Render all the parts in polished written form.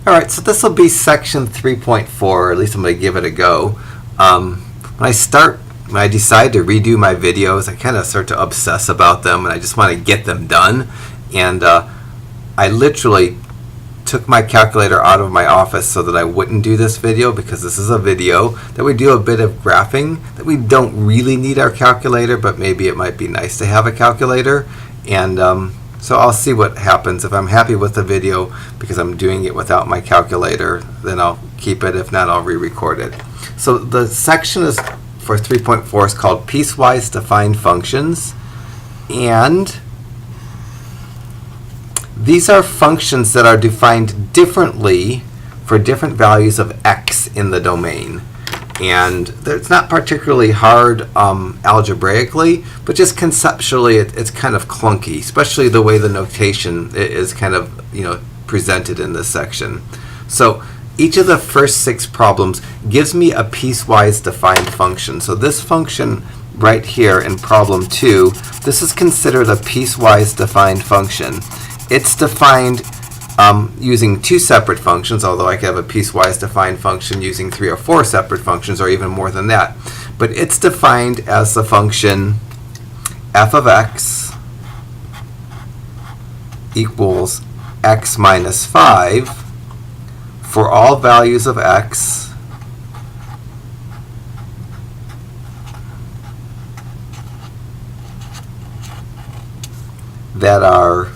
Alright, so this will be section 3.4, or at least I'm going to give it a go. When I decide to redo my videos, I kind of start to obsess about them and I just want to get them done. And I literally took my calculator out of my office so that I wouldn't do this video, because this is a video that we do a bit of graphing, that we don't really need our calculator, but maybe it might be nice to have a calculator. And so I'll see what happens. If I'm happy with the video because I'm doing it without my calculator, then I'll keep it. If not, I'll re-record it. So the section is for 3.4 is called Piecewise Defined Functions, and these are functions that are defined differently for different values of x in the domain. And it's not particularly hard algebraically, but just conceptually it's kind of clunky, especially the way the notation is kind of presented in this section. So each of the first 6 problems gives me a piecewise defined function. So this function right here in problem 2, this is considered a piecewise defined function. It's defined using 2 separate functions, although I could have a piecewise defined function using 3 or 4 separate functions, or even more than that. But it's defined as the function f of x equals x minus 5 for all values of x that are,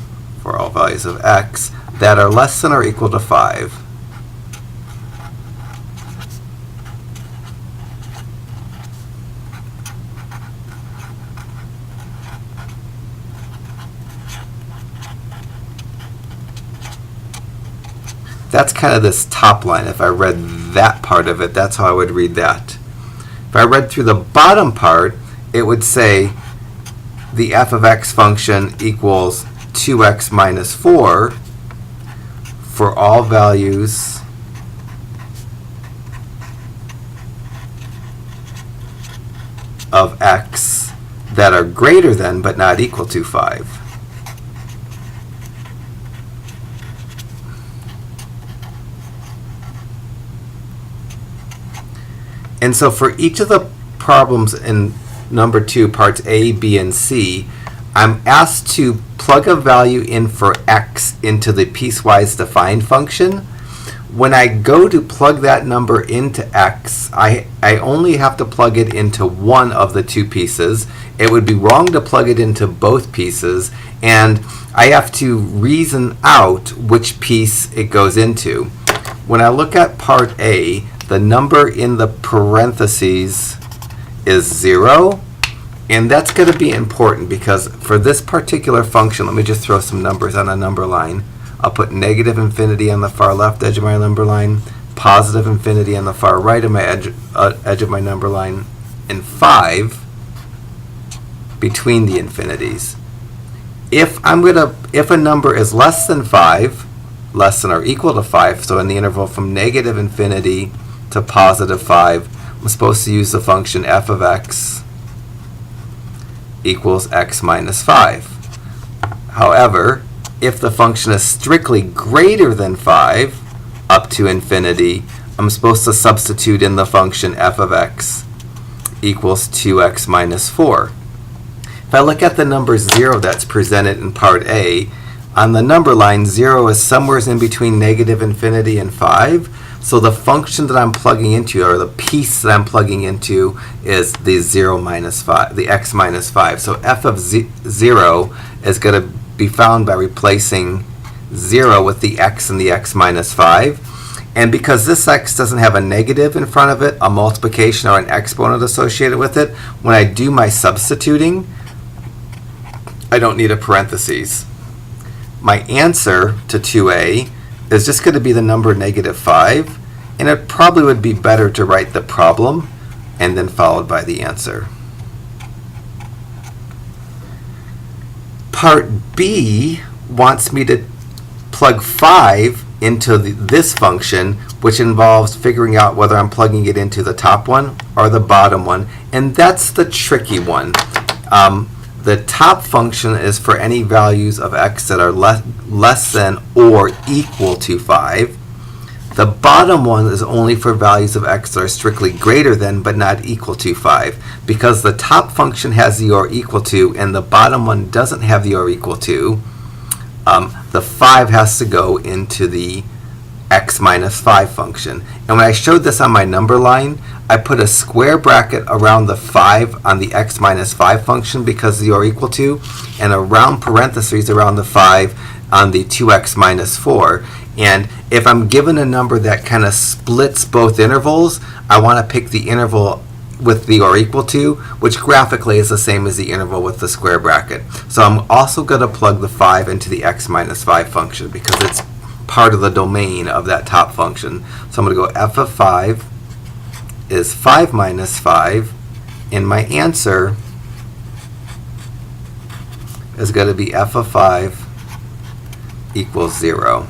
for all values of x, that are less than or equal to 5. That's kind of this top line. If I read that part of it, that's how I would read that. If I read through the bottom part, it would say the f of x function equals 2x minus 4 for all values of x that are greater than but not equal to 5. And so for each of the problems in number 2, parts A, B, and C, I'm asked to plug a value in for x into the piecewise defined function. When I go to plug that number into x, I only have to plug it into one of the 2 pieces. It would be wrong to plug it into both pieces, and I have to reason out which piece it goes into. When I look at part A, the number in the parentheses is 0. And that's going to be important because for this particular function, let me just throw some numbers on a number line. I'll put negative infinity on the far left edge of my number line, positive infinity on the far right of my edge of my number line, and 5 between the infinities. If a number is less than 5, less than or equal to 5, so in the interval from negative infinity to positive 5, I'm supposed to use the function f of x equals x minus 5. However, if the function is strictly greater than 5 up to infinity, I'm supposed to substitute in the function f of x equals 2x minus 4. If I look at the number 0 that's presented in part A, on the number line 0 is somewhere in between negative infinity and 5. So the function that I'm plugging into, or the piece that I'm plugging into, is the 0 minus 5, the x minus 5. So f of 0 is going to be found by replacing 0 with the x and the x minus 5. And because this x doesn't have a negative in front of it, a multiplication or an exponent associated with it, when I do my substituting, I don't need a parentheses. My answer to 2a is just going to be the number negative 5, and it probably would be better to write the problem and then followed by the answer. Part B wants me to plug 5 into this function, which involves figuring out whether I'm plugging it into the top one or the bottom one, and that's the tricky one. The top function is for any values of x that are less than or equal to 5. The bottom one is only for values of x that are strictly greater than but not equal to 5. Because the top function has the or equal to and the bottom one doesn't have the or equal to, the 5 has to go into the x minus 5 function. And when I showed this on my number line, I put a square bracket around the 5 on the x minus 5 function because the or equal to, and a round parentheses around the 5 on the 2x minus 4. And if I'm given a number that kind of splits both intervals, I want to pick the interval with the or equal to, which graphically is the same as the interval with the square bracket. So I'm also going to plug the 5 into the x minus 5 function because it's part of the domain of that top function. So I'm going to go f of 5 is 5 minus 5, and my answer is going to be f of 5 equals 0.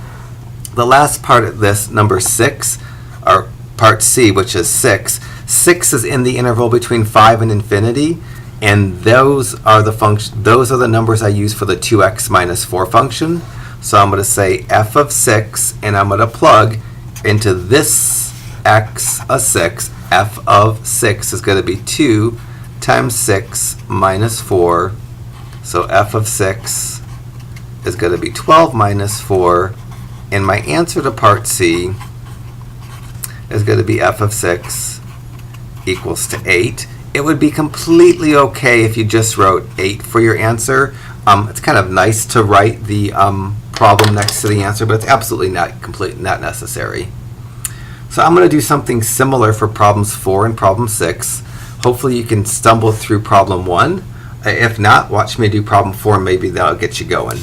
The last part of this, number 6, or part C, which is 6. 6 is in the interval between 5 and infinity, and those are the numbers I use for the 2x minus 4 function. So I'm going to say f of 6, and I'm going to plug into this x of 6. F of 6 is going to be 2 times 6 minus 4. So f of 6 is going to be 12 minus 4. And my answer to part C is going to be f of 6 equals to 8. It would be completely okay if you just wrote 8 for your answer. It's kind of nice to write the problem next to the answer, but it's absolutely not necessary. So I'm going to do something similar for problems 4 and problem 6. Hopefully you can stumble through problem 1. If not, watch me do problem 4, maybe that'll get you going.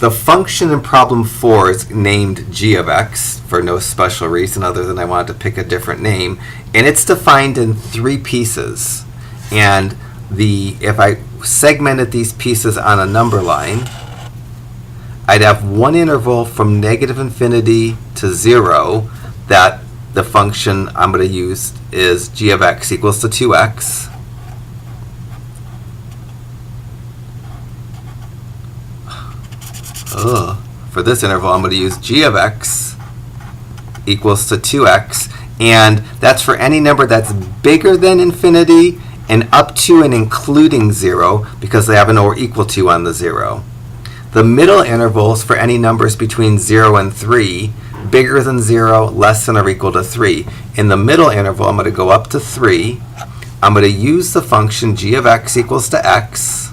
The function in problem 4 is named g of x for no special reason other than I wanted to pick a different name, and it's defined in 3 pieces. And if I segmented these pieces on a number line, I'd have one interval from negative infinity to 0 that the function I'm going to use is g of x equals to 2x. For this interval, I'm going to use g of x equals to 2x, and that's for any number that's bigger than infinity and up to and including 0 because they have an or equal to on the 0. The middle intervals for any numbers between 0 and 3, bigger than 0, less than or equal to 3. In the middle interval, I'm going to go up to 3. I'm going to use the function g of x equals to x.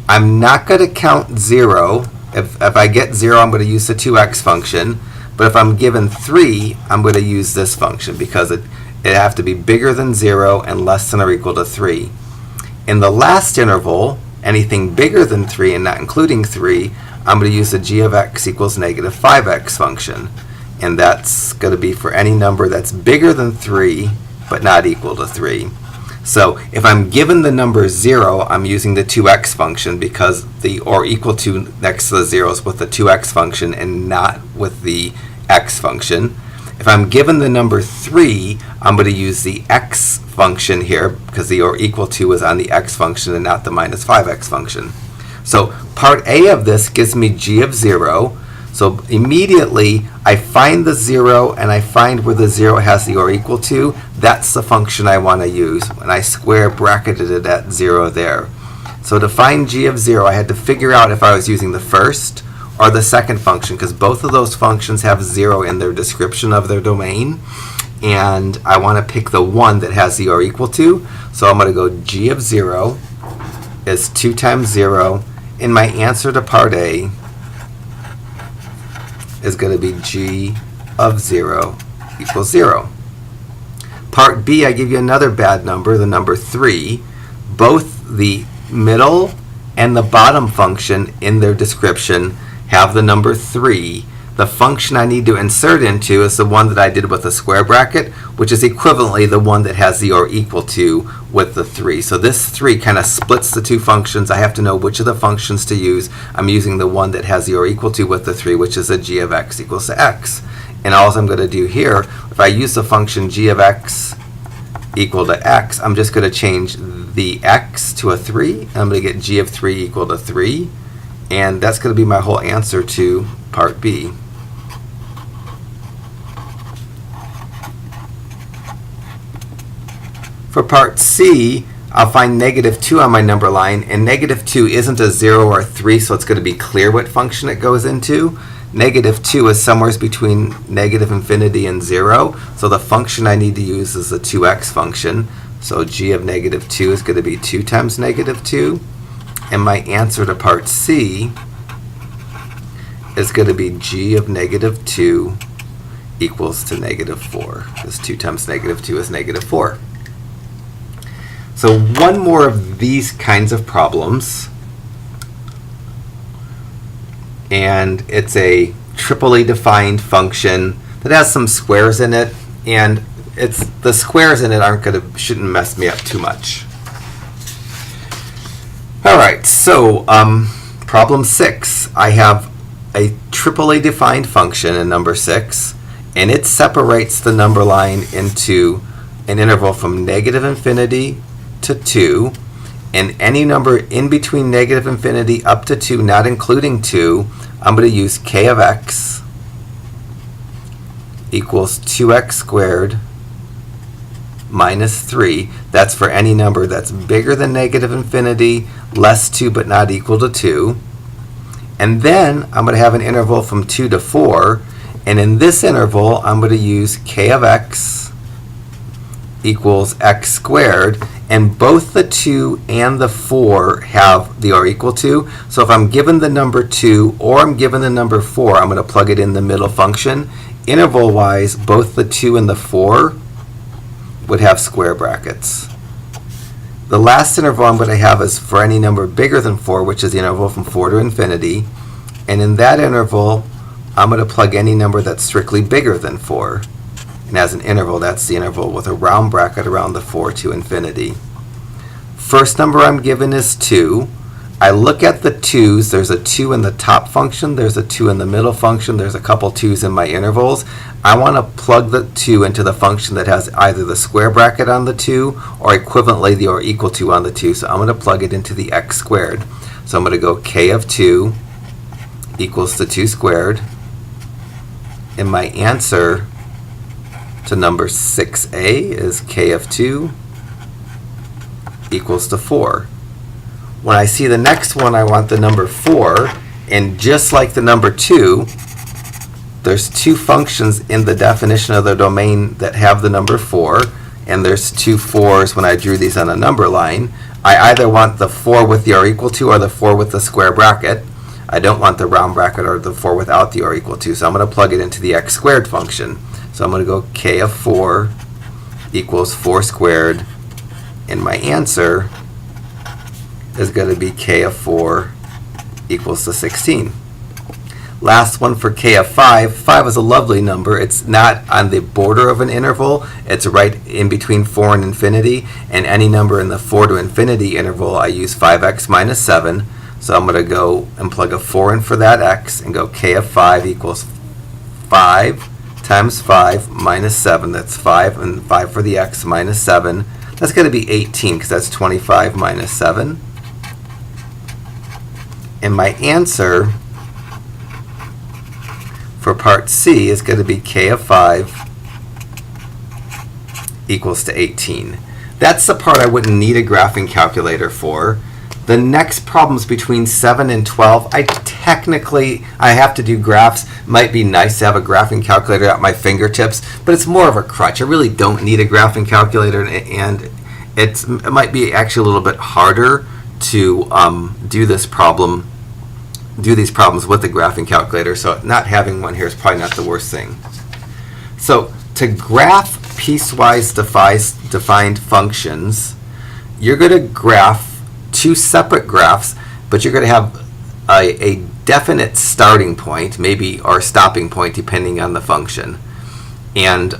I'm not going to count 0. If I get 0, I'm going to use the 2x function. But if I'm given 3, I'm going to use this function because it have to be bigger than 0 and less than or equal to 3. In the last interval, anything bigger than 3 and not including 3, I'm going to use the g of x equals negative 5x function. And that's going to be for any number that's bigger than 3 but not equal to 3. So if I'm given the number 0, I'm using the 2x function because the or equal to next to the 0 is with the 2x function and not with the x function. If I'm given the number 3, I'm going to use the x function here because the or equal to is on the x function and not the minus 5x function. So part A of this gives me g of 0. So immediately I find the 0 and I find where the 0 has the or equal to. That's the function I want to use. And I square bracketed it at 0 there. So to find g of 0, I had to figure out if I was using the first or the second function because both of those functions have 0 in their description of their domain. And I want to pick the one that has the or equal to. So I'm going to go g of 0 is 2 times 0. And my answer to part A is going to be g of 0 equals 0. Part B, I give you another bad number, the number 3. Both the middle and the bottom function in their description have the number 3. The function I need to insert into is the one that I did with the square bracket, which is equivalently the one that has the or equal to with the 3. So this 3 kind of splits the two functions. I have to know which of the functions to use. I'm using the one that has the or equal to with the 3, which is a g of x equals to x. And all I'm going to do here, if I use the function g of x equal to x, I'm just going to change the x to a 3. And I'm going to get g of 3 equal to 3. And that's going to be my whole answer to part B. For part C, I'll find -2 on my number line, and -2 isn't a 0 or a 3, so it's going to be clear what function it goes into. -2 is somewhere between -infinity and 0, so the function I need to use is the 2x function. So g of -2 is going to be 2 times -2, and my answer to part C is going to be g of -2 equals to -4, because 2 times -2 is -4. So one more of these kinds of problems, and it's a triply defined function that has some squares in it, and the squares in it shouldn't mess me up too much. All right, so problem 6. I have a triply defined function in number 6, and it separates the number line into an interval from -infinity to 2, and any number in between -infinity up to 2, not including 2, I'm going to use k of x equals 2x squared minus 3. That's for any number that's bigger than -infinity, less 2 but not equal to 2. And then I'm going to have an interval from 2 to 4, and in this interval I'm going to use k of x equals x squared, and both the 2 and the 4 have the or equal to. So if I'm given the number 2 or I'm given the number 4, I'm going to plug it in the middle function. Interval-wise, both the 2 and the 4 would have square brackets. The last interval I'm going to have is for any number bigger than 4, which is the interval from 4 to infinity. And in that interval, I'm going to plug any number that's strictly bigger than 4. And as an interval, that's the interval with a round bracket around the 4 to infinity. First number I'm given is 2. I look at the 2's. There's a 2 in the top function. There's a 2 in the middle function. There's a couple 2's in my intervals. I want to plug the 2 into the function that has either the square bracket on the 2 or equivalently the or equal to on the 2. So I'm going to plug it into the x squared. So I'm going to go k of 2 equals to 2 squared. And my answer to number 6a is k of 2 equals to 4. When I see the next one, I want the number 4, and just like the number 2, there's 2 functions in the definition of the domain that have the number 4, and there's 2 4's when I drew these on a number line. I either want the 4 with the or equal to or the 4 with the square bracket. I don't want the round bracket or the 4 without the or equal to, so I'm going to plug it into the x squared function. So I'm going to go k of 4 equals 4 squared, and my answer is going to be k of 4 equals to 16. Last one for k of 5. 5 is a lovely number. It's not on the border of an interval. It's right in between 4 and infinity, and any number in the 4 to infinity interval, I use 5x minus 7. So I'm going to go and plug a 4 in for that x and go k of 5 equals 5 times 5 minus 7. That's 5, and 5 for the x minus 7. That's going to be 18 because that's 25 minus 7. And my answer for part C is going to be k of 5 equals to 18. That's the part I wouldn't need a graphing calculator for. The next problems between 7 and 12, I have to do graphs. Might be nice to have a graphing calculator at my fingertips, but it's more of a crutch. I really don't need a graphing calculator, and it might be actually a little bit harder to do these problems with the graphing calculator, so not having one here is probably not the worst thing. So to graph piecewise defined functions, you're going to graph 2 separate graphs, but you're going to have a definite starting point, maybe, or stopping point, depending on the function. And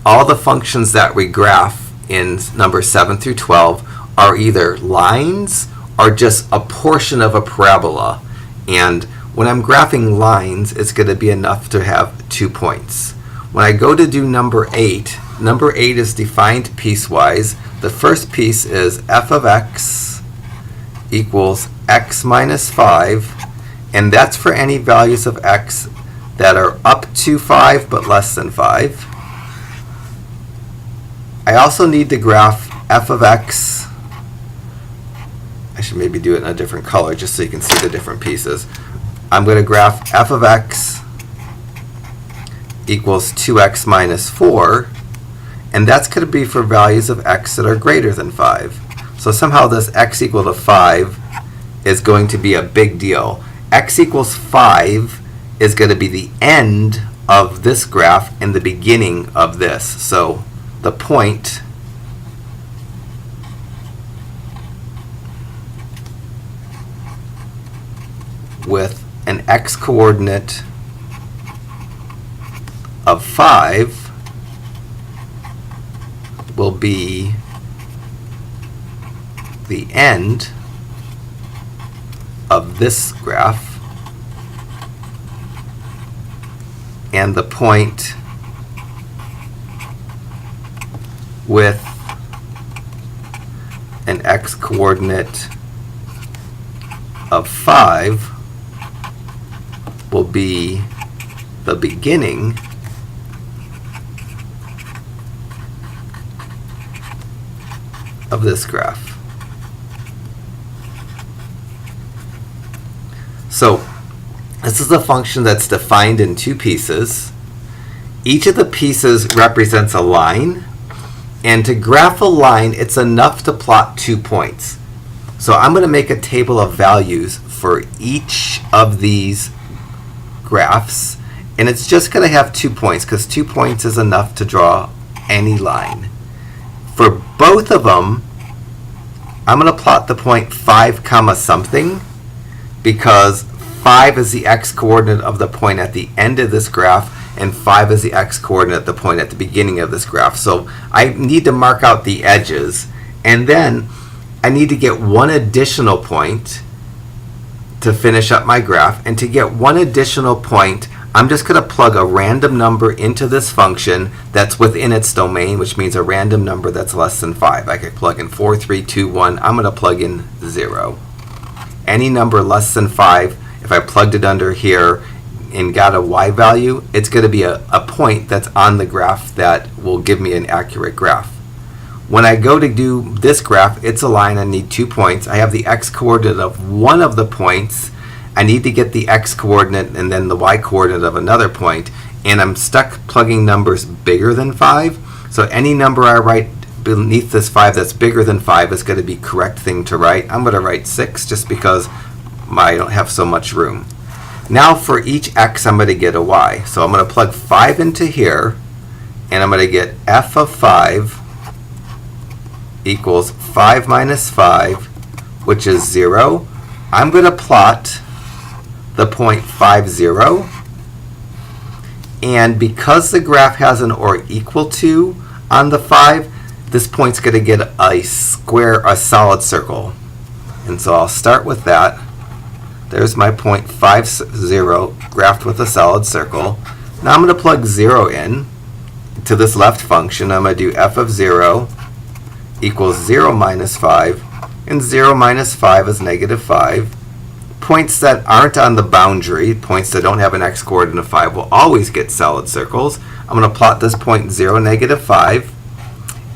all the functions that we graph in numbers 7 through 12 are either lines or just a portion of a parabola. And when I'm graphing lines, it's going to be enough to have 2 points. When I go to do number 8 is defined piecewise. The first piece is f of x equals x minus 5, and that's for any values of x that are up to 5 but less than 5. I also need to graph f of x. I should maybe do it in a different color just so you can see the different pieces. I'm going to graph f of x equals 2x minus 4, and that's going to be for values of x that are greater than 5. So somehow this x equal to 5 is going to be a big deal. X equals 5 is going to be the end of this graph and the beginning of this. So the point with an x coordinate of 5 will be the end of this graph, and the point with an x coordinate of 5 will be the beginning of this graph. So this is a function that's defined in two pieces. Each of the pieces represents a line, and to graph a line, it's enough to plot 2 points. So I'm going to make a table of values for each of these graphs, and it's just going to have 2 points because 2 points is enough to draw any line. For both of them, I'm going to plot the point 5 comma something, because 5 is the x coordinate of the point at the end of this graph, and 5 is the x coordinate at the point at the beginning of this graph. So I need to mark out the edges, and then I need to get one additional point to finish up my graph. And to get one additional point, I'm just going to plug a random number into this function that's within its domain, which means a random number that's less than 5. I could plug in 4, 3, 2, 1. I'm going to plug in 0. Any number less than 5, if I plugged it under here and got a y value, it's going to be a point that's on the graph that will give me an accurate graph. When I go to do this graph, it's a line. I need 2 points. I have the x coordinate of one of the points. I need to get the x coordinate and then the y coordinate of another point, and I'm stuck plugging numbers bigger than 5. So any number I write beneath this 5 that's bigger than 5 is going to be correct thing to write. I'm going to write 6 just because I don't have so much room. Now for each x, I'm going to get a y. So I'm going to plug 5 into here, and I'm going to get f of 5 equals 5 minus 5, which is 0. I'm going to plot the point 5, 0. And because the graph has an or equal to on the 5, this point's going to get a square, a solid circle. And so I'll start with that. There's my point 5, 0, graphed with a solid circle. Now I'm going to plug 0 in to this left function. I'm going to do f of 0 equals 0 minus 5, and 0 minus 5 is negative 5. Points that aren't on the boundary, points that don't have an x coordinate of 5, will always get solid circles. I'm going to plot this point 0, negative 5,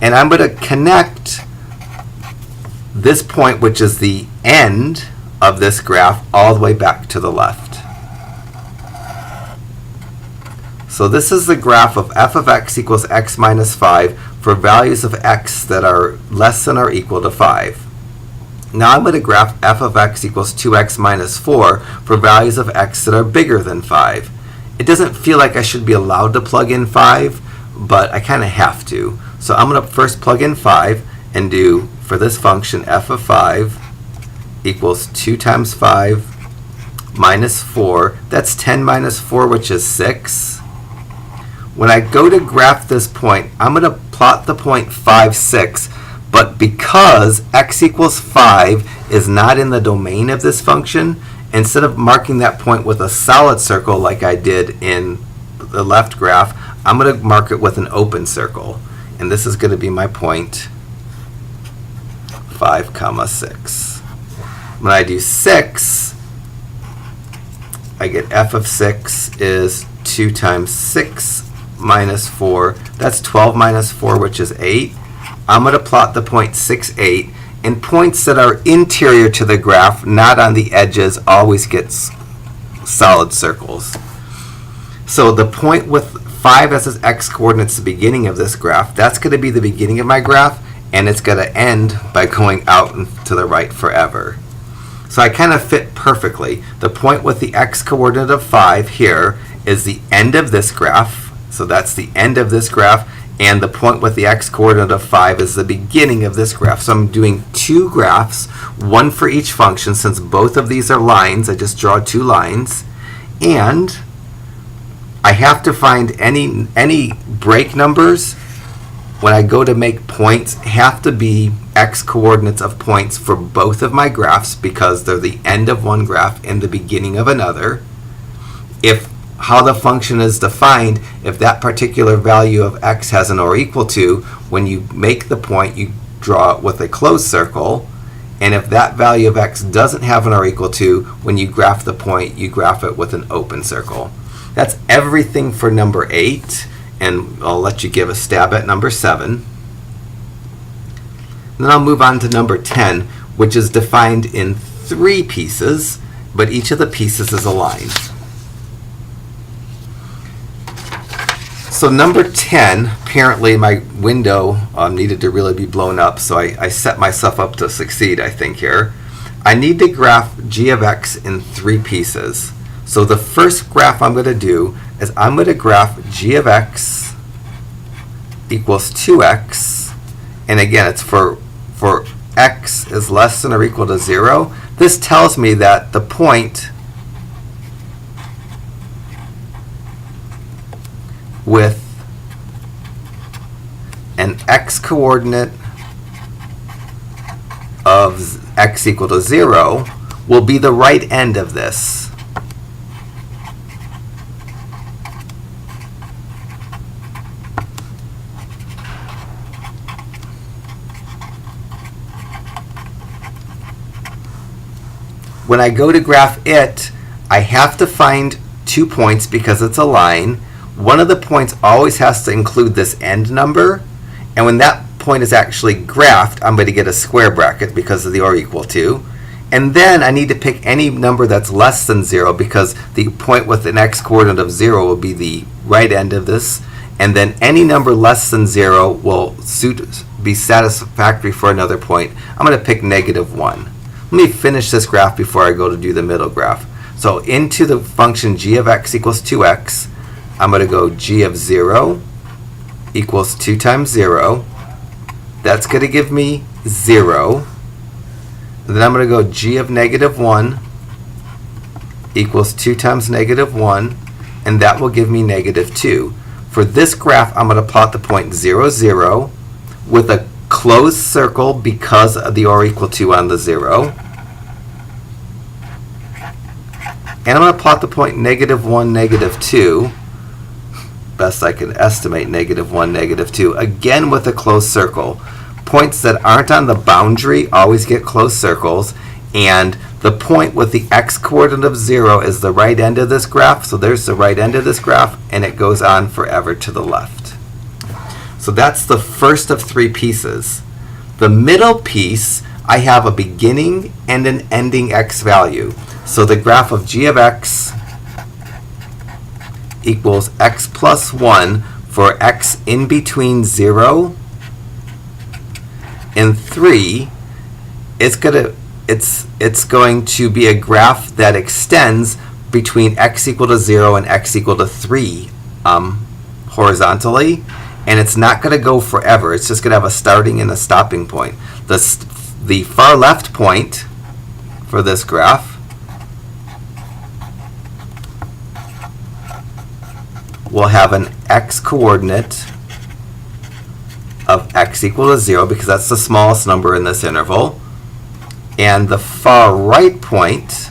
and I'm going to connect this point, which is the end of this graph, all the way back to the left. So this is the graph of f of x equals x minus 5 for values of x that are less than or equal to 5. Now I'm going to graph f of x equals 2x minus 4 for values of x that are bigger than 5. It doesn't feel like I should be allowed to plug in 5, but I kind of have to. So I'm going to first plug in 5 and do, for this function, f of 5 equals 2 times 5 minus 4. That's 10 minus 4, which is 6. When I go to graph this point, I'm going to plot the point 5, 6. But because x equals 5 is not in the domain of this function, instead of marking that point with a solid circle like I did in the left graph, I'm going to mark it with an open circle. And this is going to be my point 5, 6. When I do 6, I get f of 6 is 2 times 6 minus 4. That's 12 minus 4, which is 8. I'm going to plot the point 6, 8. And points that are interior to the graph, not on the edges, always gets solid circles. So the point with 5 as its x-coordinates, the beginning of this graph, that's going to be the beginning of my graph, and it's going to end by going out and to the right forever. So I kind of fit perfectly. The point with the x-coordinate of 5 here is the end of this graph. So that's the end of this graph. And the point with the x-coordinate of 5 is the beginning of this graph. So I'm doing 2 graphs, one for each function. Since both of these are lines, I just draw 2 lines. And I have to find any break numbers when I go to make points have to be x-coordinates of points for both of my graphs because they're the end of one graph and the beginning of another. If how the function is defined, if that particular value of x has an or equal to, when you make the point, you draw it with a closed circle. And if that value of x doesn't have an or equal to, when you graph the point, you graph it with an open circle. That's everything for number 8. And I'll let you give a stab at number 7. Then I'll move on to number 10, which is defined in 3 pieces, but each of the pieces is a line. So number 10, apparently my window needed to really be blown up, so I set myself up to succeed, I think, here. I need to graph g of x in 3 pieces. So the first graph I'm going to do is I'm going to graph g of x equals 2x. And again, it's for x is less than or equal to 0. This tells me that the point with an x-coordinate of x equal to 0 will be the right end of this. When I go to graph it, I have to find 2 points because it's a line. One of the points always has to include this end number, and when that point is actually graphed, I'm going to get a square bracket because of the or equal to. And then I need to pick any number that's less than 0 because the point with an x-coordinate of 0 will be the right end of this, and then any number less than 0 will be satisfactory for another point. I'm going to pick -1. Let me finish this graph before I go to do the middle graph. So into the function g of x equals 2x, I'm going to go g of 0 equals 2 times 0. That's going to give me 0. And then I'm going to go g of -1 equals 2 times -1, and that will give me -2. For this graph, I'm going to plot the point 0, 0 with a closed circle because of the or equal to on the 0. And I'm going to plot the point -1, -2. Best I can estimate, -1, -2. Again with a closed circle. Points that aren't on the boundary always get closed circles. And the point with the x-coordinate of 0 is the right end of this graph. So there's the right end of this graph, and it goes on forever to the left. So that's the first of 3 pieces. The middle piece, I have a beginning and an ending x value. So the graph of g of x equals x plus 1 for x in between 0 and 3. It's going to be a graph that extends between x equal to 0 and x equal to 3 horizontally. And it's not going to go forever. It's just going to have a starting and a stopping point. The far left point for this graph will have an x-coordinate of x equal to 0 because that's the smallest number in this interval. And the far right point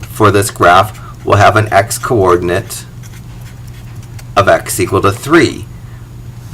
for this graph will have an x-coordinate of x equal to 3.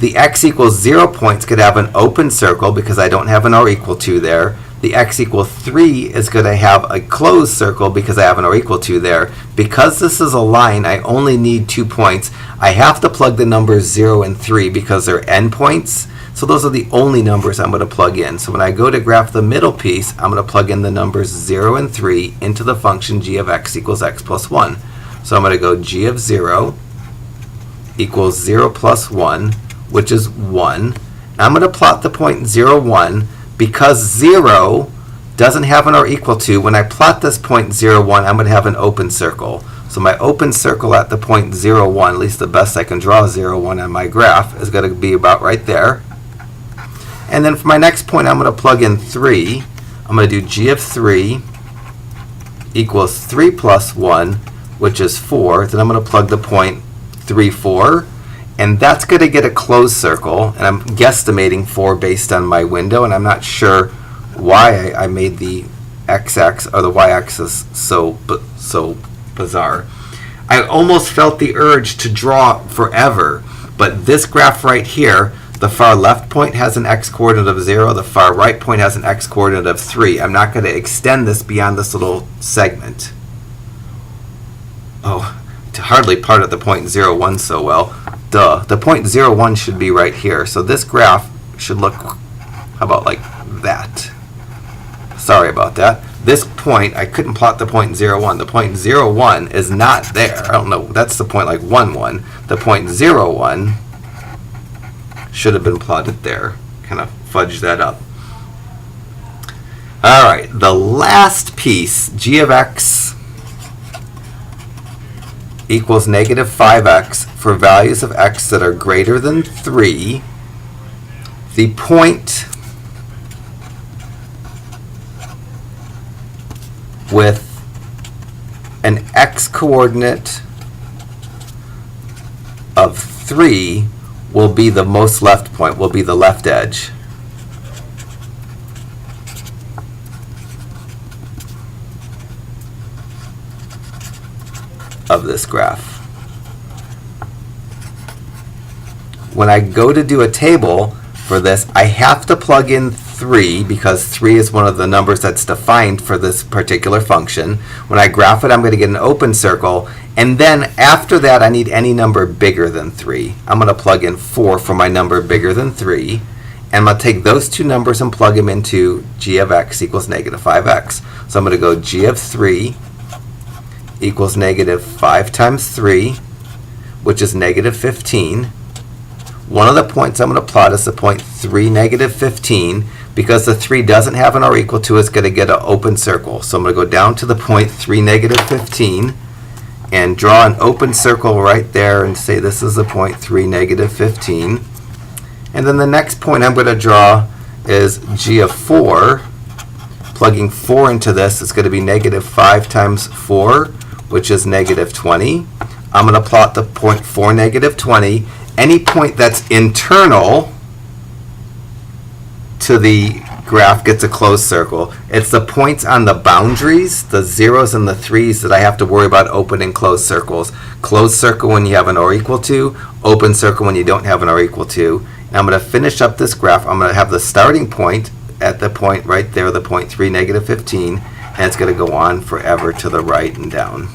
The x equals 0 points could have an open circle because I don't have an or equal to there. The x equals 3 is going to have a closed circle because I have an or equal to there. Because this is a line, I only need 2 points. I have to plug the numbers 0 and 3 because they're endpoints. So those are the only numbers I'm going to plug in. So when I go to graph the middle piece, I'm going to plug in the numbers 0 and 3 into the function g of x equals x plus 1. So I'm going to go g of 0 equals 0 plus 1, which is 1. I'm going to plot the point 0, 1. Because 0 doesn't have an or equal to, when I plot this point 0, 1, I'm going to have an open circle. So my open circle at the point 0, 1, at least the best I can draw 0, 1 on my graph, is going to be about right there. And then for my next point, I'm going to plug in 3. I'm going to do g of 3 equals 3 plus 1, which is 4. Then I'm going to plug the point 3, 4. And that's going to get a closed circle, and I'm guesstimating 4 based on my window, and I'm not sure why I made the x-axis or the y-axis so bizarre. I almost felt the urge to draw forever, but this graph right here, the far left point has an x-coordinate of 0, the far right point has an x-coordinate of 3. I'm not going to extend this beyond this little segment. Oh, to hardly part at the point 0, 1 so well. Duh. The point 0, 1 should be right here. So this graph should look, how about like that? Sorry about that. This point, I couldn't plot the point 0, 1. The point 0, 1 is not there. I don't know. That's the point like 1, 1. The point 0, 1 should have been plotted there. Kind of fudge that up. All right. The last piece, g of x equals negative 5x for values of x that are greater than 3. The point with an x-coordinate of 3 will be the most left point, will be the left edge. Of this graph. When I go to do a table for this, I have to plug in 3 because 3 is one of the numbers that's defined for this particular function. When I graph it, I'm going to get an open circle, and then after that I need any number bigger than 3. I'm going to plug in 4 for my number bigger than 3, and I'm going to take those two numbers and plug them into g of x equals negative 5x. So I'm going to go g of 3 equals negative 5 times 3, which is negative 15. One of the points I'm going to plot is the point 3, negative 15. Because the 3 doesn't have an or equal to, it's going to get an open circle. So I'm going to go down to the point 3, negative 15, and draw an open circle right there and say this is the point 3, negative 15. And then the next point I'm going to draw is g of 4. Plugging 4 into this, it's going to be negative 5 times 4, which is negative 20. I'm going to plot the point 4, negative 20. Any point that's internal to the graph gets a closed circle. It's the points on the boundaries, the 0s and the 3s, that I have to worry about open and closed circles. Closed circle when you have an or equal to, open circle when you don't have an or equal to. And I'm going to finish up this graph. I'm going to have the starting point at the point right there, the point 3, negative 15, and it's going to go on forever to the right and down.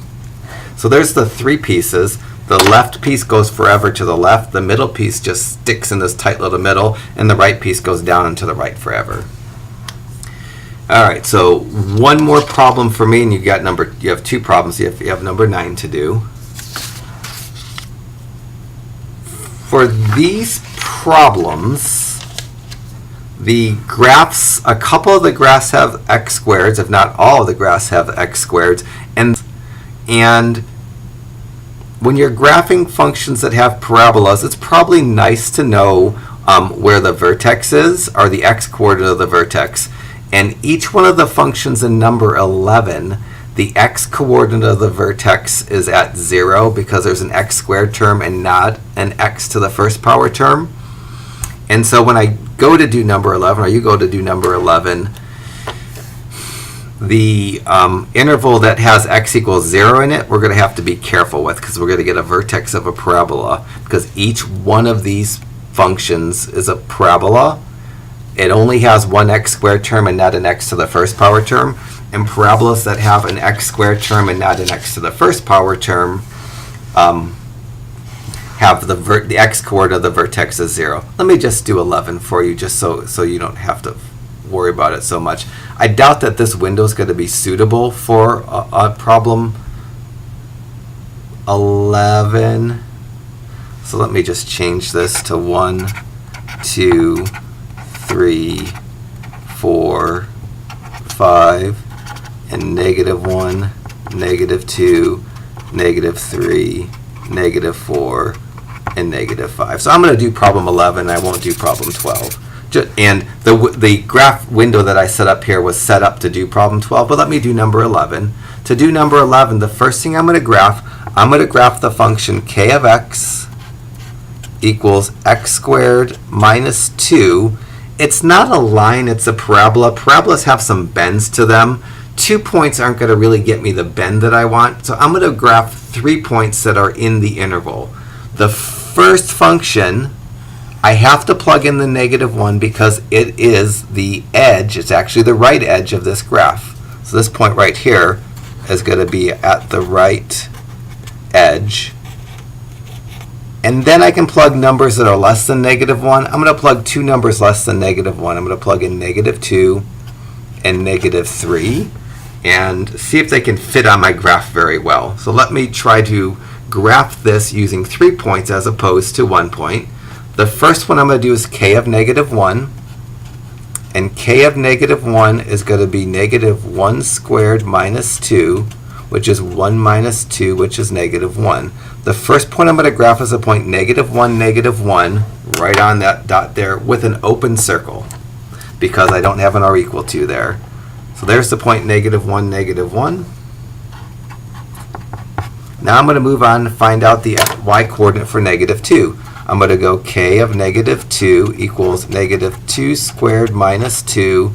So there's the 3 pieces. The left piece goes forever to the left, the middle piece just sticks in this tight little middle, and the right piece goes down and to the right forever. Alright, so one more problem for me, and you have 2 problems. You have number 9 to do. For these problems, the graphs, a couple of the graphs have x squareds, if not all of the graphs have x squareds, and when you're graphing functions that have parabolas, it's probably nice to know where the vertex is, or the x-coordinate of the vertex. And each one of the functions in number 11, the x-coordinate of the vertex is at 0 because there's an x squared term and not an x to the first power term. And so when I go to do number 11, or you go to do number 11, the interval that has x equals 0 in it, we're going to have to be careful with because we're going to get a vertex of a parabola, because each one of these functions is a parabola. It only has one x squared term and not an x to the first power term. And parabolas that have an x squared term and not an x to the first power term have the x coordinate of the vertex is 0. Let me just do 11 for you, just so you don't have to worry about it so much. I doubt that this window is going to be suitable for a problem 11. So let me just change this to 1, 2, 3, 4, 5, and -1, -2, -3, -4, and -5. So I'm going to do problem 11. I won't do problem 12. And the graph window that I set up here was set up to do problem 12, but let me do number 11. To do number 11, the first thing I'm going to graph the function k of x equals x squared minus 2. It's not a line, it's a parabola. Parabolas have some bends to them. 2 points aren't going to really get me the bend that I want, so I'm going to graph 3 points that are in the interval. The first function, I have to plug in the -1 because it is the edge, it's actually the right edge of this graph. So this point right here is going to be at the right edge. And then I can plug numbers that are less than -1. I'm going to plug two numbers less than -1. I'm going to plug in -2 and -3 and see if they can fit on my graph very well. So let me try to graph this using 3 points as opposed to 1 point. The first one I'm going to do is k of -1, and k of -1 is going to be -1 squared minus 2, which is 1 minus 2, which is -1. The first point I'm going to graph is a point -1, -1, right on that dot there with an open circle, because I don't have an r equal to there. So there's the point -1, -1. Now I'm going to move on to find out the y coordinate for -2. I'm going to go k of -2 equals -2 squared minus 2.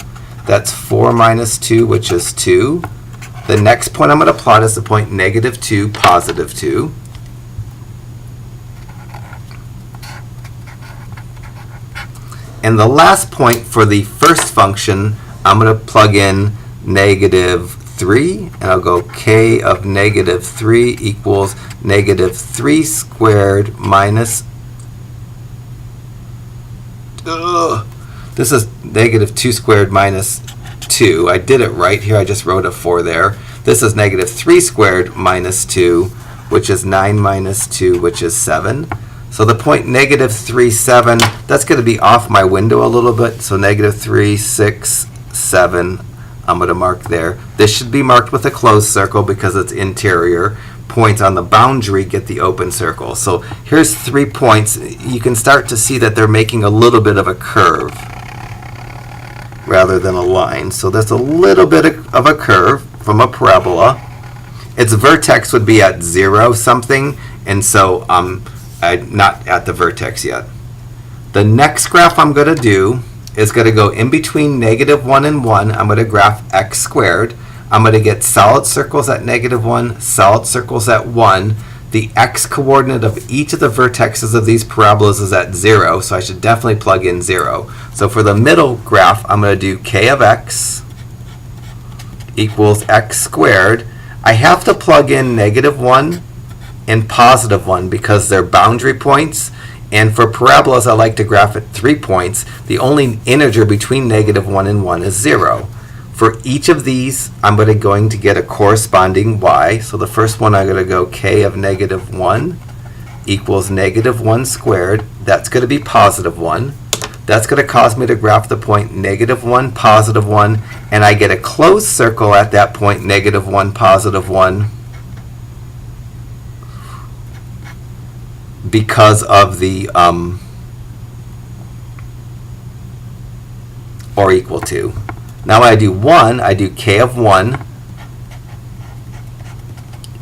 That's 4 minus 2, which is 2. The next point I'm going to plot is the point -2, positive 2. And the last point for the first function, I'm going to plug in -3, and I'll go k of -3 equals -3 squared minus, this is -2 squared minus 2. I did it right here. I just wrote a 4 there. This is -3 squared minus 2, which is 9 minus 2, which is 7. So the point -3, 7, that's going to be off my window a little bit. So -3, 6, 7, I'm going to mark there. This should be marked with a closed circle because it's interior. Points on the boundary get the open circle. So here's 3 points. You can start to see that they're making a little bit of a curve rather than a line. So that's a little bit of a curve from a parabola. Its vertex would be at 0 something, and so I'm not at the vertex yet. The next graph I'm going to do is going to go in between -1 and 1. I'm going to graph x squared. I'm going to get solid circles at -1, solid circles at 1. The x coordinate of each of the vertexes of these parabolas is at 0, so I should definitely plug in 0. So for the middle graph, I'm going to do k of x equals x squared. I have to plug in -1 and positive 1 because they're boundary points. And for parabolas, I like to graph at 3 points. The only integer between -1 and 1 is 0. For each of these, I'm going to get a corresponding y. So the first one, I'm going to go k of -1 equals -1 squared. That's going to be positive 1. That's going to cause me to graph the point -1, positive 1, and I get a closed circle at that point, -1, positive 1, because of the or equal to. Now when I do 1, I do k of 1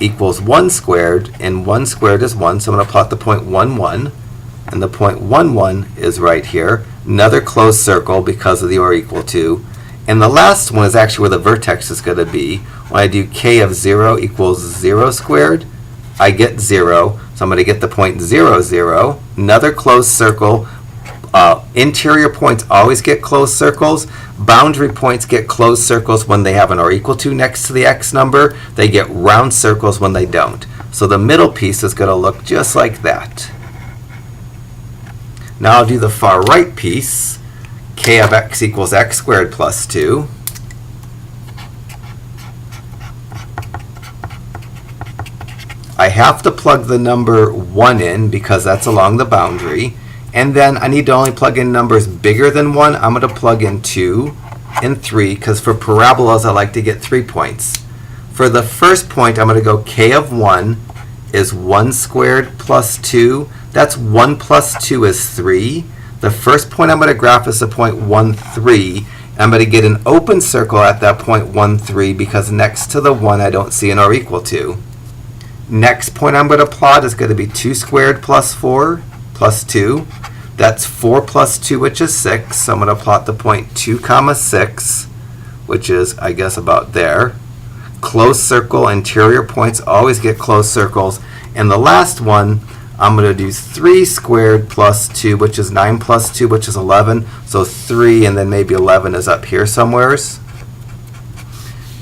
equals 1 squared, and 1 squared is 1, so I'm going to plot the point 1, 1, and the point 1, 1 is right here. Another closed circle because of the or equal to. And the last one is actually where the vertex is going to be. When I do k of 0 equals 0 squared, I get 0, so I'm going to get the point 0, 0. Another closed circle Interior points always get closed circles. Boundary points get closed circles when they have an or equal to next to the x number. They get round circles when they don't. So the middle piece is going to look just like that. Now I'll do the far right piece. K of x equals x squared plus 2. I have to plug the number 1 in because that's along the boundary. And then I need to only plug in numbers bigger than 1. I'm going to plug in 2 and 3 because for parabolas I like to get 3 points. For the first point I'm going to go k of 1 is 1 squared plus 2. That's 1 plus 2 is 3. The first point I'm going to graph is the point 1, 3. I'm going to get an open circle at that point 1, 3 because next to the 1 I don't see an or equal to. Next point I'm going to plot is going to be 2 squared plus 4 plus 2. That's 4 plus 2, which is 6. So I'm going to plot the point 2 comma 6, which is, I guess, about there. Closed circle, interior points always get closed circles. And the last one, I'm going to do 3 squared plus 2, which is 9 plus 2, which is 11. So 3 and then maybe 11 is up here somewheres.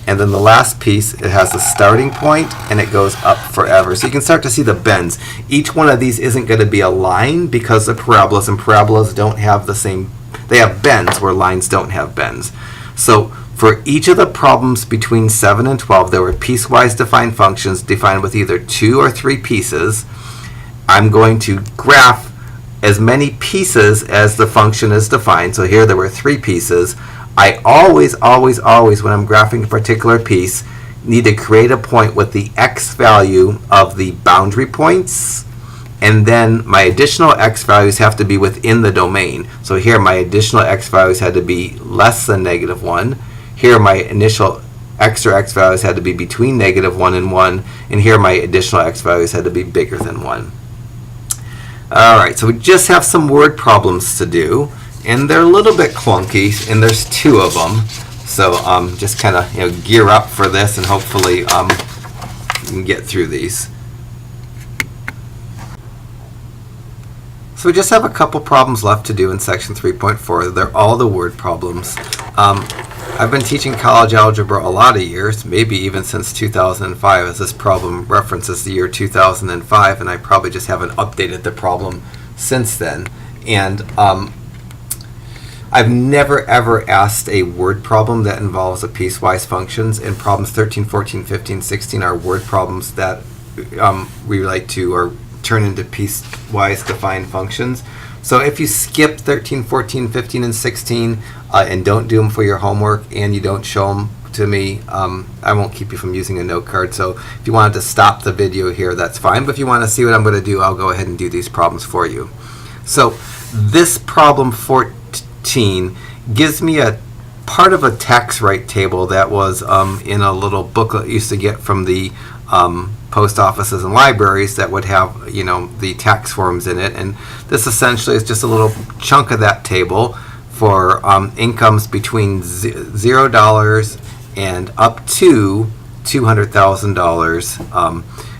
And then the last piece, it has a starting point and it goes up forever. So you can start to see the bends. Each one of these isn't going to be a line because the parabolas, and parabolas don't have the same, they have bends where lines don't have bends. So for each of the problems between 7 and 12, there were piecewise defined functions defined with either 2 or 3 pieces. I'm going to graph as many pieces as the function is defined. So here there were 3 pieces. I always, when I'm graphing a particular piece, need to create a point with the x value of the boundary points, and then my additional x values have to be within the domain. So here my additional x values had to be less than -1. Here my initial extra x values had to be between -1 and 1, and here my additional x values had to be bigger than 1. Alright, so we just have some word problems to do. And they're a little bit clunky, and there's 2 of them. So just kind of gear up for this, and hopefully you can get through these. So we just have a couple problems left to do in section 3.4. They're all the word problems. I've been teaching college algebra a lot of years, maybe even since 2005, as this problem references the year 2005, and I probably just haven't updated the problem since then. And I've never ever asked a word problem that involves a piecewise functions, and problems 13, 14, 15, 16 are word problems that we like to or turn into piecewise defined functions. So if you skip 13, 14, 15, and 16 and don't do them for your homework and you don't show them to me, I won't keep you from using a note card. So if you wanted to stop the video here, that's fine. But if you want to see what I'm going to do, I'll go ahead and do these problems for you. So this problem 14 gives me a part of a tax rate table that was in a little booklet I used to get from the post offices and libraries that would have the tax forms in it, and this essentially is just a little chunk of that table for incomes between $0 and up to $200,000.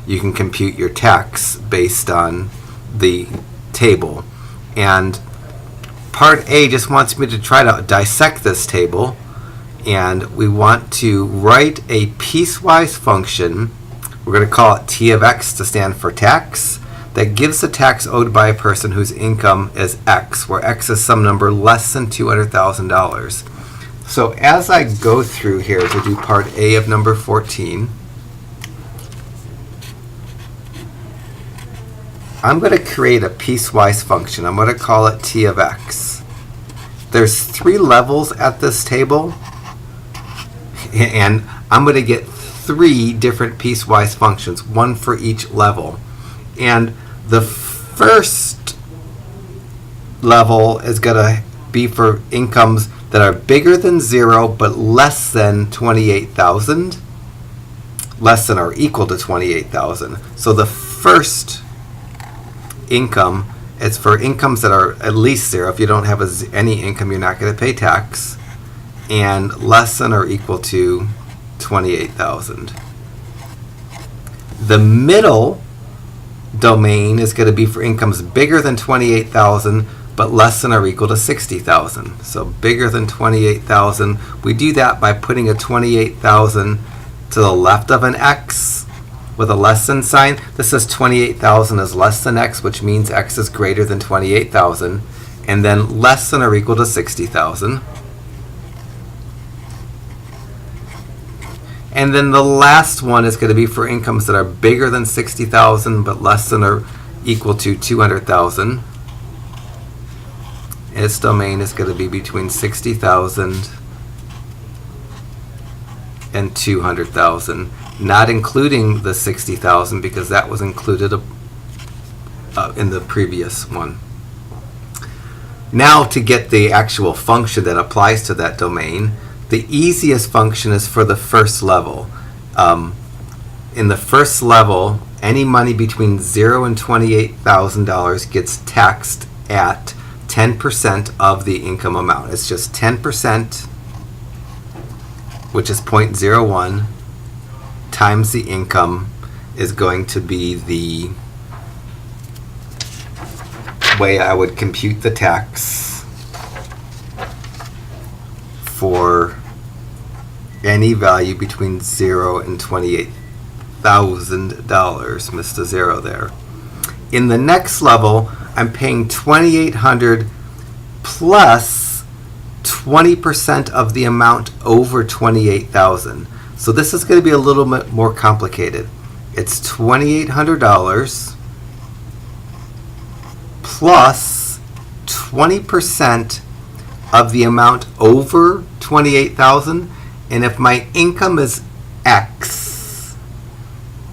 You can compute your tax based on the table, and Part A just wants me to try to dissect this table, and we want to write a piecewise function. We're going to call it T of x to stand for tax, that gives the tax owed by a person whose income is x, where x is some number less than $200,000. So as I go through here to do Part A of number 14, I'm going to create a piecewise function. I'm going to call it T of x. There's 3 levels at this table, and I'm going to get 3 different piecewise functions, 1 for each level. And the first level is going to be for incomes that are bigger than 0 but less than 28,000, less than or equal to 28,000. So the first income is for incomes that are at least 0. If you don't have any income, you're not going to pay tax, and less than or equal to 28,000. The middle domain is going to be for incomes bigger than 28,000 but less than or equal to 60,000. So bigger than 28,000. We do that by putting a 28,000 to the left of an X with a less than sign. This says 28,000 is less than X, which means X is greater than 28,000, and then less than or equal to 60,000. And then the last one is going to be for incomes that are bigger than 60,000 but less than or equal to 200,000. Its domain is going to be between 60,000 and 200,000, not including the 60,000 because that was included in the previous one. Now to get the actual function that applies to that domain, the easiest function is for the first level. In the first level, any money between $0 and $28,000 gets taxed at 10% of the income amount. It's just 10%, which is 0.01, times the income is going to be the way I would compute the tax for any value between 0 and $28,000. Missed a zero there. In the next level, I'm paying $2,800 plus 20% of the amount over $28,000. So this is going to be a little bit more complicated. It's $2,800 plus 20% of the amount over $28,000, and if my income is X,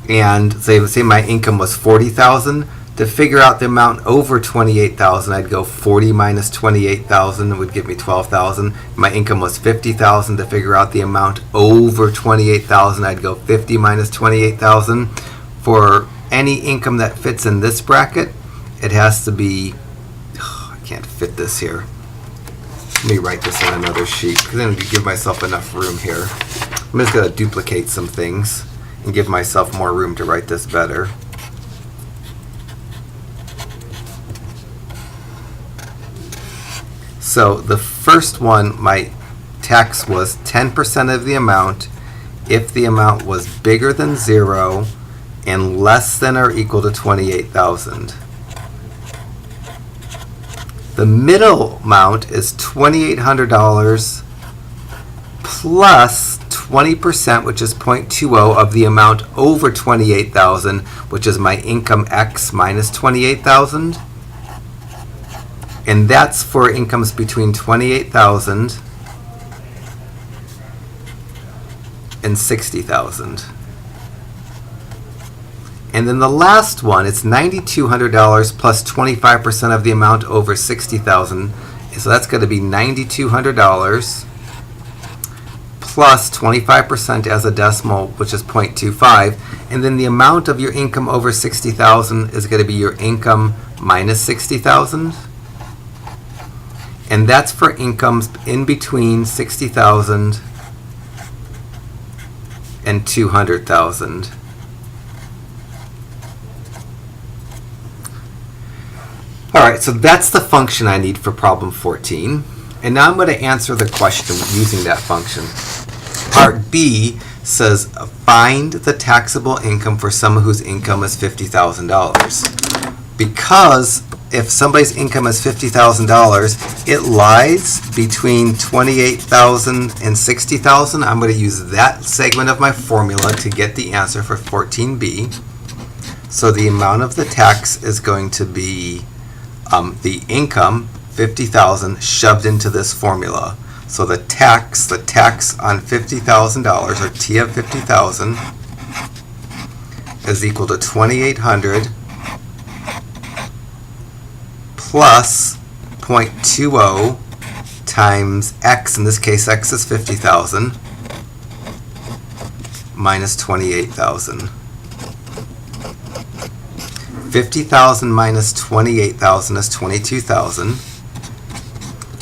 and say my income was $40,000, to figure out the amount over $28,000, I'd go 40 minus $28,000, it would give me $12,000. My income was $50,000. To figure out the amount over $28,000, I'd go 50 minus $28,000. For any income that fits in this bracket, it has to be, I can't fit this here. Let me write this on another sheet because I need to give myself enough room here. I'm just going to duplicate some things and give myself more room to write this better. So the first one, my tax was 10% of the amount if the amount was bigger than 0 and less than or equal to 28,000. The middle amount is $2,800 plus 20%, which is 0.20 of the amount over 28,000, which is my income X minus 28,000. And that's for incomes between 28,000 and 60,000. And then the last one, it's $9,200 plus 25% of the amount over 60,000. So that's going to be $9,200 plus 25% as a decimal, which is 0.25. And then the amount of your income over 60,000 is going to be your income minus 60,000. And that's for incomes in between 60,000 and 200,000. All right, so that's the function I need for problem 14. And now I'm going to answer the question using that function. Part B says find the taxable income for someone whose income is $50,000. Because if somebody's income is $50,000, it lies between $28,000 and $60,000. I'm going to use that segment of my formula to get the answer for 14B. So the amount of the tax is going to be the income, 50,000, shoved into this formula. So the tax on $50,000, or T of 50,000, is equal to 2,800 plus 0.20 times X, in this case X is 50,000, minus 28,000. 50,000 minus 28,000 is 22,000.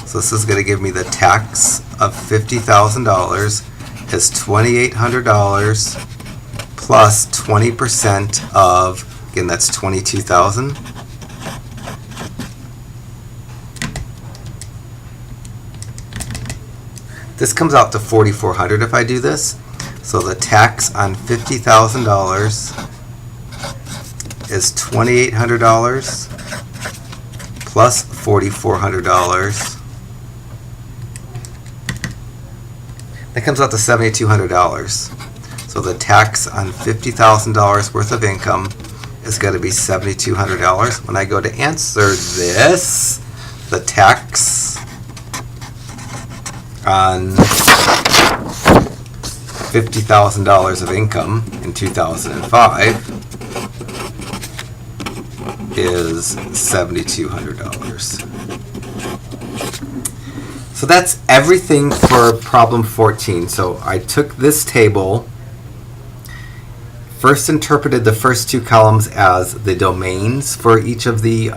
So this is going to give me the tax of $50,000 is $2,800 plus 20% of, again, that's 22,000. This comes out to $4,400 if I do this. So the tax on $50,000 is $2,800 plus $4,400. That comes out to $7,200. So the tax on $50,000 worth of income is going to be $7,200. When I go to answer this, the tax on $50,000 of income in 2005 is $7,200. So that's everything for problem 14. So I took this table, first interpreted the first two columns as the domains for each of the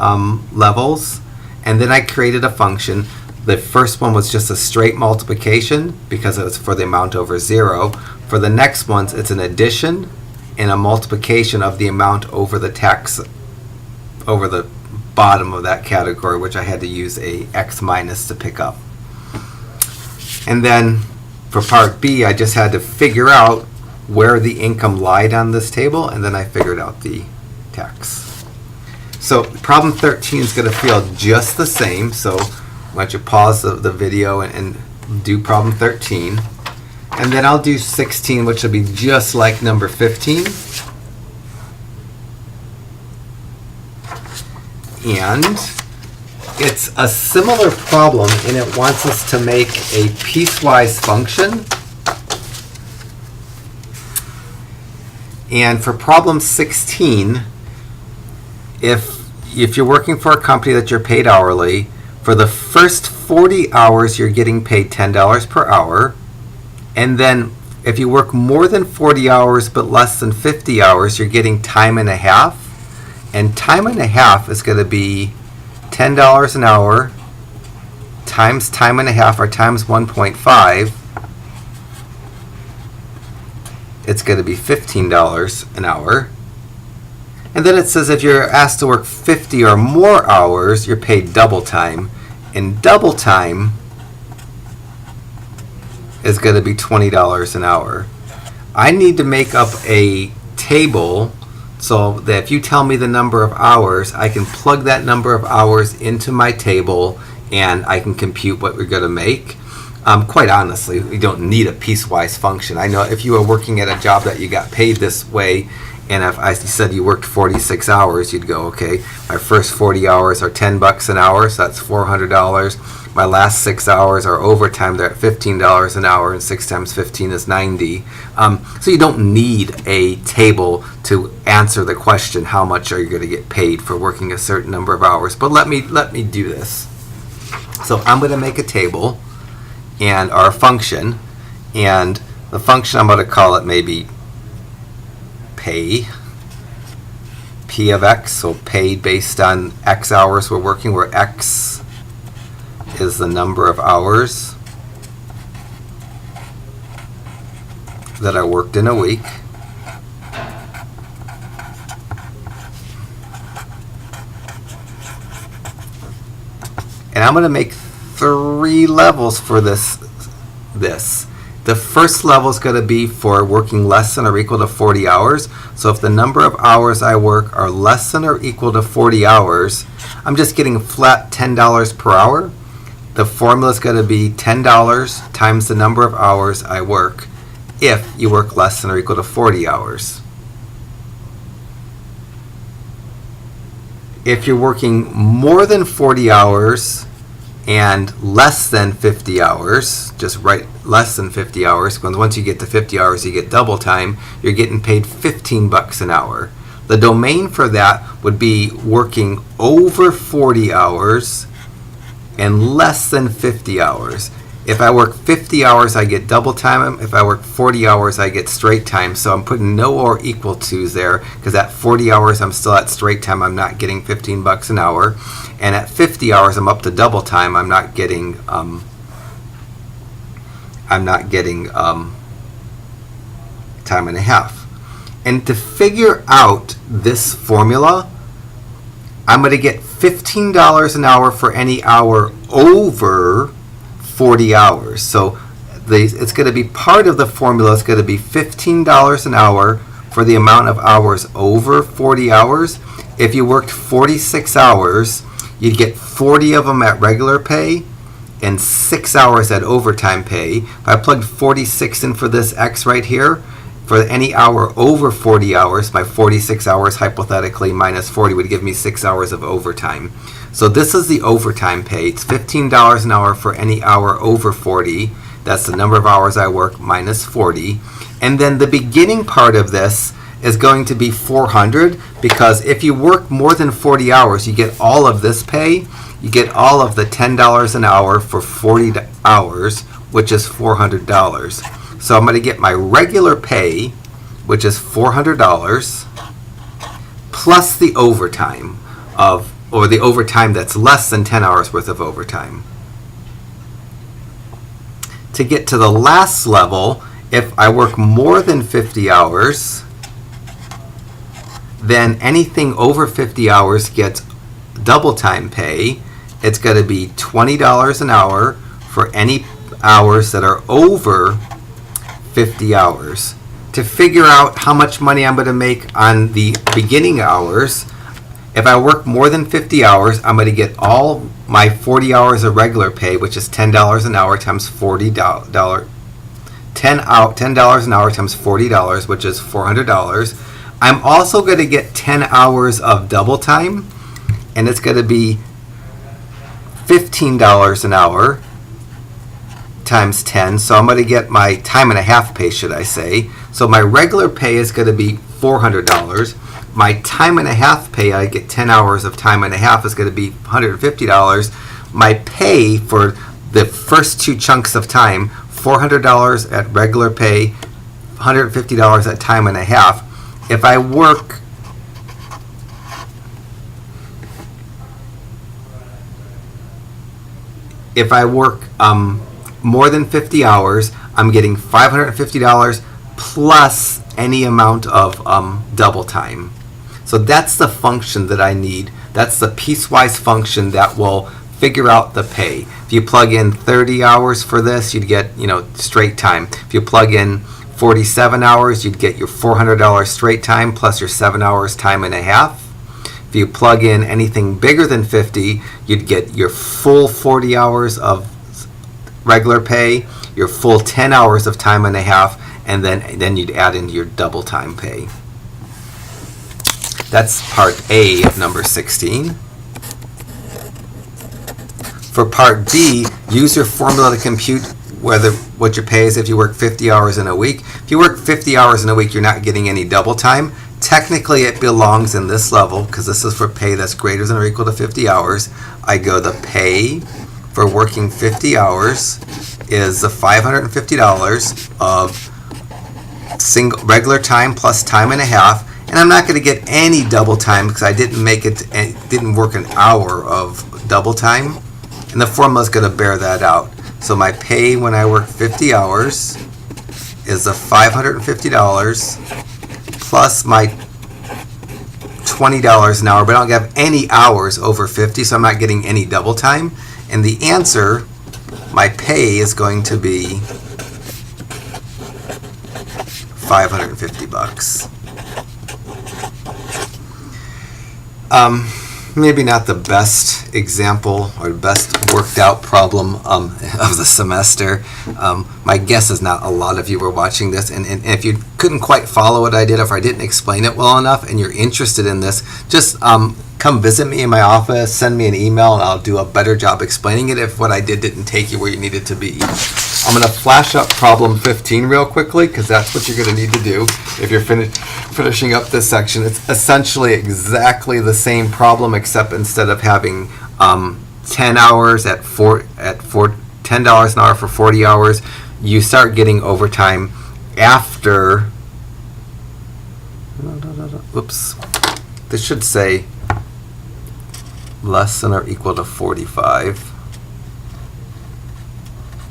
levels, and then I created a function. The first one was just a straight multiplication because it was for the amount over 0. For the next ones, it's an addition and a multiplication of the amount over the tax over the bottom of that category, which I had to use a x minus to pick up. And then for part B, I just had to figure out where the income lied on this table, and then I figured out the tax. So problem 13 is going to feel just the same. So why don't you pause the video and do problem 13. And then I'll do 16, which will be just like number 15. And it's a similar problem, and it wants us to make a piecewise function. And for problem 16, if you're working for a company that you're paid hourly, for the first 40 hours you're getting paid $10 per hour. And then if you work more than 40 hours but less than 50 hours, you're getting time and a half. And time and a half is going to be $10 an hour times time and a half, or times 1.5. It's going to be $15 an hour. And then it says if you're asked to work 50 or more hours, you're paid double time. And double time is going to be $20 an hour. I need to make up a table so that if you tell me the number of hours, I can plug that number of hours into my table and I can compute what we're going to make. Quite honestly, we don't need a piecewise function. I know if you were working at a job that you got paid this way, and if I said you worked 46 hours, you'd go, okay, my first 40 hours are $10 an hour, so that's $400. My last 6 hours are overtime, they're at $15 an hour, and 6 times 15 is 90. So you don't need a table to answer the question, how much are you going to get paid for working a certain number of hours? But let me do this. So I'm going to make a table and our function, and the function I'm going to call it maybe pay, P of x, so paid based on x hours we're working, where x is the number of hours that I worked in a week. And I'm going to make 3 levels for this. The first level is going to be for working less than or equal to 40 hours. So if the number of hours I work are less than or equal to 40 hours, I'm just getting flat $10 per hour. The formula is going to be $10 times the number of hours I work if you work less than or equal to 40 hours. If you're working more than 40 hours and less than 50 hours, just write less than 50 hours, because once you get to 50 hours you get double time, you're getting paid $15 an hour. The domain for that would be working over 40 hours and less than 50 hours. If I work 50 hours, I get double time. If I work 40 hours, I get straight time. So I'm putting no or equal to's there, because at 40 hours, I'm still at straight time. I'm not getting $15 an hour. And at 50 hours, I'm up to double time. I'm not getting time and a half. And to figure out this formula, I'm going to get $15 an hour for any hour over 40 hours. So it's going to be part of the formula. It's going to be $15 an hour for the amount of hours over 40 hours. If you worked 46 hours, you'd get 40 of them at regular pay and 6 hours at overtime pay. If I plugged 46 in for this X right here, for any hour over 40 hours, my 46 hours hypothetically minus 40 would give me 6 hours of overtime. So this is the overtime pay. It's $15 an hour for any hour over 40. That's the number of hours I work minus 40. And then the beginning part of this is going to be 400, because if you work more than 40 hours, you get all of this pay. You get all of the $10 an hour for 40 hours, which is $400. So I'm going to get my regular pay, which is $400, plus the overtime or the overtime that's less than 10 hours worth of overtime. To get to the last level, if I work more than 50 hours, then anything over 50 hours gets double time pay. It's going to be $20 an hour for any hours that are over 50 hours. To figure out how much money I'm going to make on the beginning hours, if I work more than 50 hours, I'm going to get all my 40 hours of regular pay, which is $10 an hour times $40. $10 an hour times $40, which is $400. I'm also going to get 10 hours of double time, and it's going to be $15 an hour times 10. So I'm going to get my time and a half pay, should I say. So my regular pay is going to be $400. My time and a half pay, I get 10 hours of time and a half, is going to be $150. My pay for the first two chunks of time, $400 at regular pay, $150 at time and a half. If I work more than 50 hours, I'm getting $550 plus any amount of double time. So that's the function that I need. That's the piecewise function that will figure out the pay. If you plug in 30 hours for this, you'd get, straight time. If you plug in 47 hours, you'd get your $400 straight time plus your 7 hours time and a half. If you plug in anything bigger than 50, you'd get your full 40 hours of regular pay, your full 10 hours of time and a half, and then you'd add in your double time pay. That's part A of number 16. For part B, use your formula to compute what your pay is if you work 50 hours in a week. If you work 50 hours in a week, you're not getting any double time. Technically, it belongs in this level because this is for pay that's greater than or equal to 50 hours. I go the pay for working 50 hours is the $550 of regular time plus time and a half. And I'm not going to get any double time because I didn't work an hour of double time. And the formula is going to bear that out. So my pay when I work 50 hours is the $550 plus my $20 an hour, but I don't have any hours over 50, so I'm not getting any double time. And the answer, my pay is going to be $550. Maybe not the best example or best worked out problem of the semester. My guess is not a lot of you were watching this, and if you couldn't quite follow what I did, if I didn't explain it well enough and you're interested in this, just come visit me in my office, send me an email, and I'll do a better job explaining it if what I did didn't take you where you needed to be. I'm going to flash up problem 15 real quickly because that's what you're going to need to do if you're finishing up this section. It's essentially exactly the same problem, except instead of having 10 hours at $10 an hour for 40 hours, you start getting overtime after. Oops, this should say less than or equal to 45.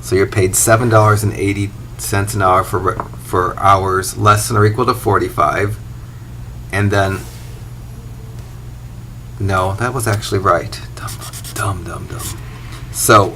So you're paid $7.80 an hour for hours less than or equal to 45. And then, no, that was actually right. Dumb. So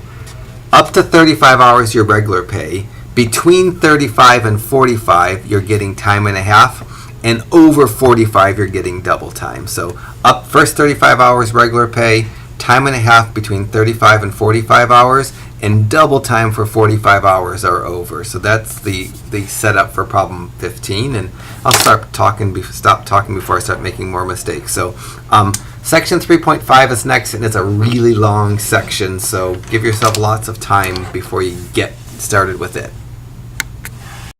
up to 35 hours your regular pay. Between 35 and 45, you're getting time and a half, and over 45, you're getting double time. So up first 35 hours regular pay, time and a half between 35 and 45 hours, and double time for 45 hours or over. So that's the setup for problem 15, and I'll stop talking before I start making more mistakes. So section 3.5 is next, and it's a really long section, so give yourself lots of time before you get started with it.